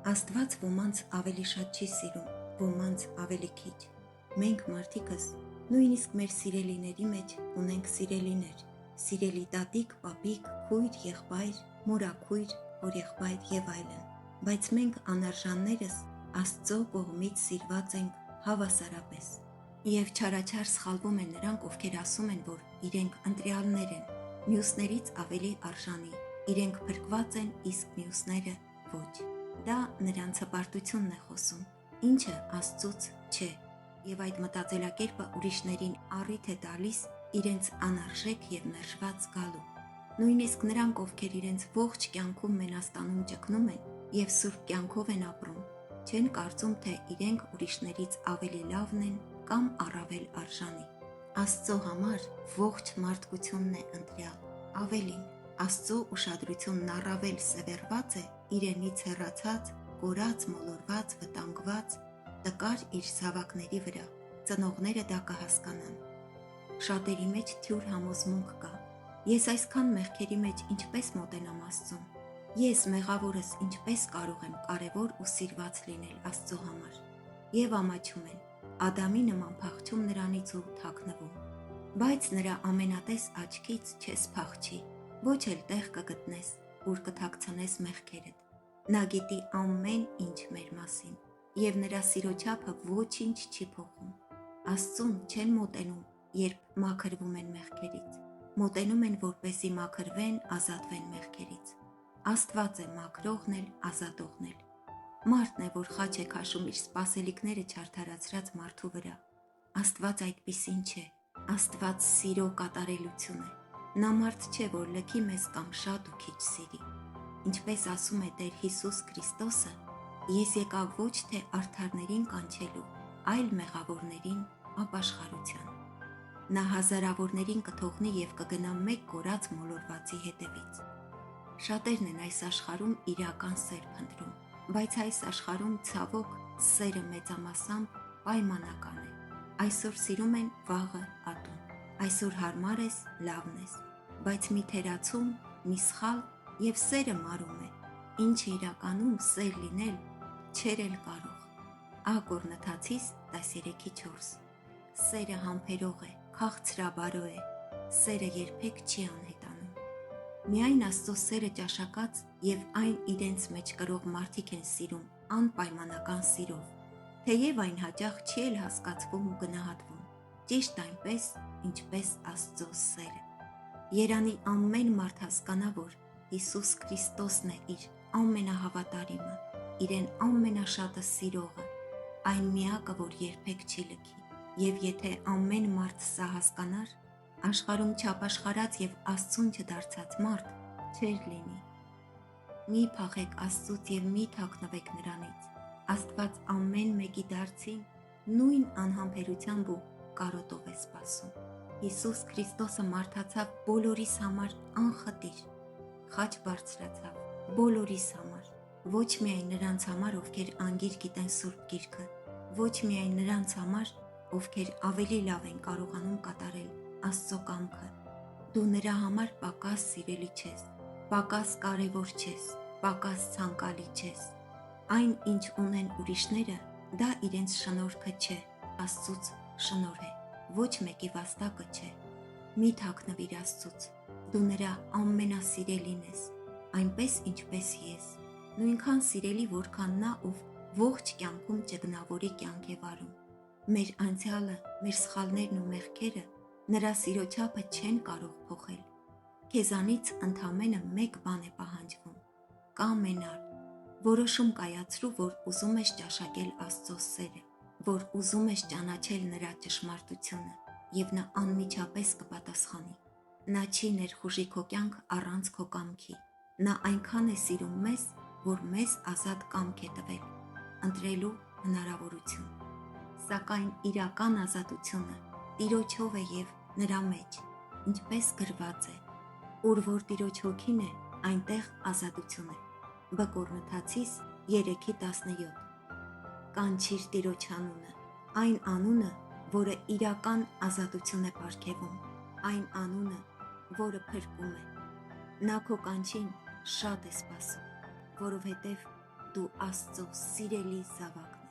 Աստված ոմանց ավելի շատ չի սիրում, ոմանց ավելի քիչ։ Մենք մարդիկս նույնիսկ մեր սիրելիների մեջ ունենք սիրելիներ, սիրելի տատիկ, պապիկ, քույր, եղբայր, մորաքույր, հորեղբայր եւ այլն, բայց մենք անարժաններս Աստծո կողմից սիրված ենք հավասարապես։ Եվ չարաչար սխալվում են նրանք, ովքեր ասում են, որ իրենք ընտրյալներ են, մյուսներից ավելի արժանի, իրենք փրկված են, իսկ մյուսները ոչ։ Դա նրանց հպարտությունն է խոսում, ինչը Աստծուց չէ, եւ այդ մտածելակերպը ուրիշներին առիթ է տալիս իրենց անարժեք եւ մերժված զգալու։ Նույնիսկ նրանք, ովքեր իրենց ողջ կյանքում մենաստանում ճգնում են եւ սուրբ կյանքով են ապրում, չեն կարծում, թե իրենք ուրիշներից ավելի լավն են կամ առավել արժանի։ Աստծո համար ողջ մարդկությունն է ընտրյալ, ավելին, Աստծո ուշադրությունն առավել սևեռված է իրենից հեռացած, կորած, մոլորված, վտանգված, տկար իր զավակների վրա, ծնողները դա կհասկանան։ Շատերի մեջ թյուր համոզմունք կա. ես այսքան մեղքերի մեջ ինչպես մոտենամ Աստծուն, ես մեղավորս ինչպես կարող եմ կարևոր ու սիրված լինել Աստծո համար, եւ ամաչում են, Ադամի նման փախչում նրանից ու թաքնվում, բայց նրա ամենատես աչքից չես փախչի, ոչ էլ տեղ կգտնես, ուր կթաքցնես մեղքերդ։ Նա գիտի ամեն ինչ մեր մասին, եւ նրա սիրո չափը ոչինչ չի փոխում։ Աստծուն չեն մոտենում, երբ մաքրվում են մեղքերից, մոտենում են, որպեսզի մաքրվեն, ազատվեն մեղքերից։ Աստված է մաքրողն էլ, ազատողն էլ։ Մարդն է, որ խաչ է քաշում իր սպասելիքները չարդարացրած մարդու վրա։ Աստված այդպիսին չէ, Աստված սիրո կատարելություն է։ Նա մարդ չէ, որ լքի մեզ կամ շատ ու քիչ սիրի։ Ինչպես ասում է Տեր Հիսուս Քրիստոսը, ես եկա ոչ թե արդարներին կանչելու, այլ մեղավորներին ապաշխարության։ Նա հազարավորներին կթողնի եւ կգնա մեկ կորած մոլորվածի հետևից։ Շատերն են այս աշխարհում իրական սեր փնտրում, բայց այս աշխարհում ցավոք սերը մեծամասամբ պայմանական է։ Այսօր սիրում են, վաղը ատում, այսօր հարմար ես, լավն ես, բայց մի թերացում, մի սխալ եւ սերը մարում է, ինչը իրականում սեր լինել չէր էլ կարող։ Ակորնթացիս 13:4 Սերը համբերող է, քաղցրաբարո է, սերը երբեք չի անհետանում։ Միայն Աստծո սերը ճաշակած եւ այն իրենց մեջ կրող մարդիկ են սիրում անպայմանական սիրով, թեև այն հաճախ չի էլ հասկացվում ու գնահատվում, ճիշտ այնպես, ինչպես Աստծո սերը։ Երանի ամեն մարդ հասկանա, որ Հիսուս Քրիստոսն է իր ամենահավատարիմը, իրեն ամենաշատը սիրողը, այն միակը, որ երբեք չի լքի, եւ եթե ամեն մարդ սա հասկանար, աշխարհում չապաշխարած եւ Աստծուն չդարձած մարդ չէր լինի։ Մի փախեք Աստծուց եւ մի թաքնվեք նրանից։ Աստված ամեն մեկի դարձին նույն անհամբերությամբ ու կարոտով է սպասում։ Հիսուս Քրիստոսը մարդացավ բոլորիս համար անխտիր, խաչ բարձրացավ բոլորիս համար, ոչ միայն նրանց համար, ովքեր անգիր գիտեն Սուրբ Գիրքը, ոչ միայն նրանց համար, ովքեր ավելի լավ են կարողանում կատարել Աստծո կամքը։ Դու նրա համար պակաս սիրելի չես, պակաս կարևոր չես, պակաս ցանկալի չես։ Այն, ինչ ունեն ուրիշները, դա իրենց շնորհքը չէ, Աստծուց շնորհ է, ոչ մեկի վաստակը չէ։ Մի թաքնվիր Աստծուց, դու նրա ամենասիրելին ես, այնպես ինչպես ես, նույնքան սիրելի, որքան նա, ով ողջ կյանքում ճգնավորի կյանք է վարում։ Մեր անցյալը, մեր սխալներն ու մեղքերը նրա սիրո չափը չեն կարող փոխել։ Քեզանից ընդամենը մեկ բան է պահանջվում՝ կամենալ, որոշում կայացրու, որ ուզում ես ճաշակել Աստծո սերը, որ ուզում ես ճանաչել նրա ճշմարտությունը, եւ նա անմիջապես կպատասխանի։ Նա չի ներխուժի քո կյանք առանց քո կամքի։ Նա այնքան է սիրում մեզ, որ մեզ ազատ կամք է տվել, ընտրելու հնարավորություն։ Սակայն իրական ազատությունը Տիրոջով է եւ նրա մեջ, ինչպես գրված է. ուր որ Տիրոջ հոգին է, այնտեղ ազատություն է։ Բ Կորնթացիս 3:17 Կանչիր Տիրոջ անունը, այն անունը, որը իրական ազատություն է պարգևում, այն անունը, որը փրկում է։ Նա քո կանչին շատ է սպասում, որովհետև դու Աստծո սիրելի զավակն